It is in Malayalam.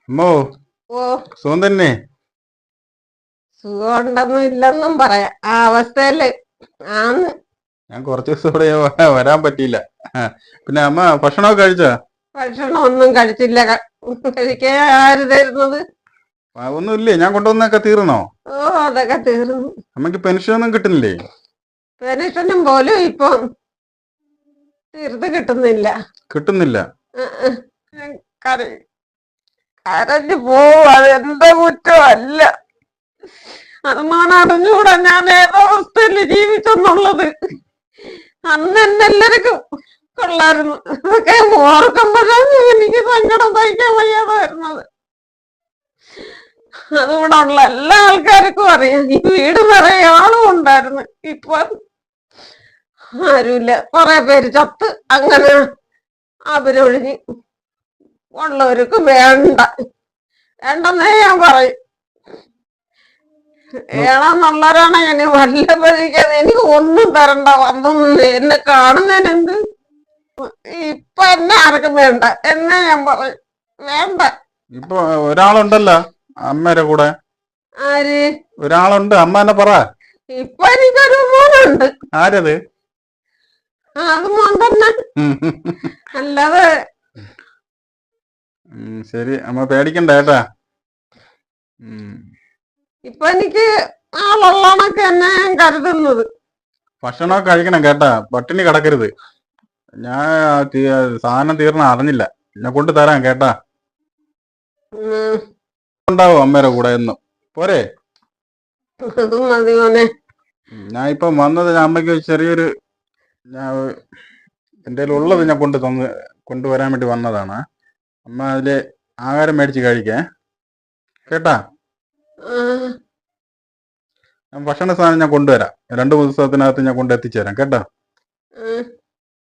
അമ്മോ ഓ, സുഖം തന്നെ. സുഖമുണ്ടെന്നും ഇല്ലെന്നും പറയാം. ആ അവസ്ഥയില് ആന്ന്. ഞാൻ കുറച്ച് ദിവസം ഇവിടെ വരാൻ പറ്റിയില്ല. ആ, പിന്നെ അമ്മ ഭക്ഷണമൊക്കെ കഴിച്ചാ? ഭക്ഷണം ഒന്നും കഴിച്ചില്ല. കഴിക്കാൻ ആര് തരുന്നത്? ഒന്നുമില്ലേ? ഞാൻ കൊണ്ടുവന്നൊക്കെ തീർന്നോ? ഓ, അതൊക്കെ തീർന്നു. അമ്മക്ക് പെൻഷനൊന്നും കിട്ടുന്നില്ലേ? പെൻഷനും പോലും ഇപ്പം തീർത്ത് കിട്ടുന്നില്ല. കിട്ടുന്നില്ല. കര- കരഞ്ഞു പോവും. അത് എന്റെ കുറ്റമല്ല. അത് മോൻ അറിഞ്ഞൂടാ ഞാൻ ഏതവസ്ഥയില് ജീവിച്ചെന്നുള്ളത്. അന്ന് എന്നെ എല്ലാവർക്കും കൊള്ളായിരുന്നു. അതൊക്കെ ഓർക്കുമ്പോഴാണ് എനിക്ക് സങ്കടം സഹിക്കാൻ വയ്യാതെ വരുന്നത്. അതുകൂടെ ഉള്ള എല്ലാ ആൾക്കാർക്കും അറിയാം. ഈ വീട് നിറയെ ആളും ഉണ്ടായിരുന്നു. ഇപ്പൊ ആരുമില്ല. കുറെ പേര് ചത്ത്. അങ്ങനെ അവരൊഴിഞ്ഞ് ഉള്ളവർക്ക് വേണ്ട, വേണ്ടെന്നേ ഞാൻ പറയും. വേണമെന്നുള്ളവരാണ് ഇനി വല്ല പഴിക്കാതെ എനിക്ക് ഒന്നും തരണ്ട. വന്നൊന്നും എന്നെ കാണുന്നതിനെന്ത്. ഇപ്പൊ എന്നെ ആർക്കും വേണ്ട എന്നെ ഞാൻ പറയും. വേണ്ട. ഇപ്പൊ ഒരാളുണ്ടല്ലോ അമ്മേരെ കൂടെ. ആര്? ഒരാളുണ്ട്, അമ്മ തന്നെ പറ. ഇപ്പൊ എനിക്കൊരു മോനുണ്ട്. ആരത്? അത് മോൻ തന്നെ, അല്ലാതെ. ശരി, അമ്മ പേടിക്കണ്ട കേട്ടാ. ഇപ്പൊ എനിക്ക് ആളുള്ളണൊക്കെ എന്നെ ഞാൻ കരുതുന്നത്. ഭക്ഷണമൊക്കെ കഴിക്കണം കേട്ടാ, പട്ടിണി കിടക്കരുത്. ഞാൻ സാധനം തീർന്ന അറിഞ്ഞില്ല, ഞാൻ കൊണ്ട് തരാം കേട്ടാ. ഉണ്ടാവും അമ്മേരെ കൂടെ എന്നും. പോരെ? അതും മതി മോനെ. ഞാൻ ഇപ്പം വന്നത് അമ്മയ്ക്ക് ചെറിയൊരു എൻ്റെ ഉള്ളത് ഞാൻ കൊണ്ടുവരാൻ വേണ്ടി വന്നതാണ്. അമ്മ അതില് ആഹാരം മേടിച്ച് കഴിക്കേ കേട്ടാ. ഞാൻ ഭക്ഷണ സാധനം ഞാൻ കൊണ്ടുവരാം. 2 ദിവസത്തിനകത്ത് ഞാൻ കൊണ്ട് എത്തിച്ചേരാം കേട്ടാ.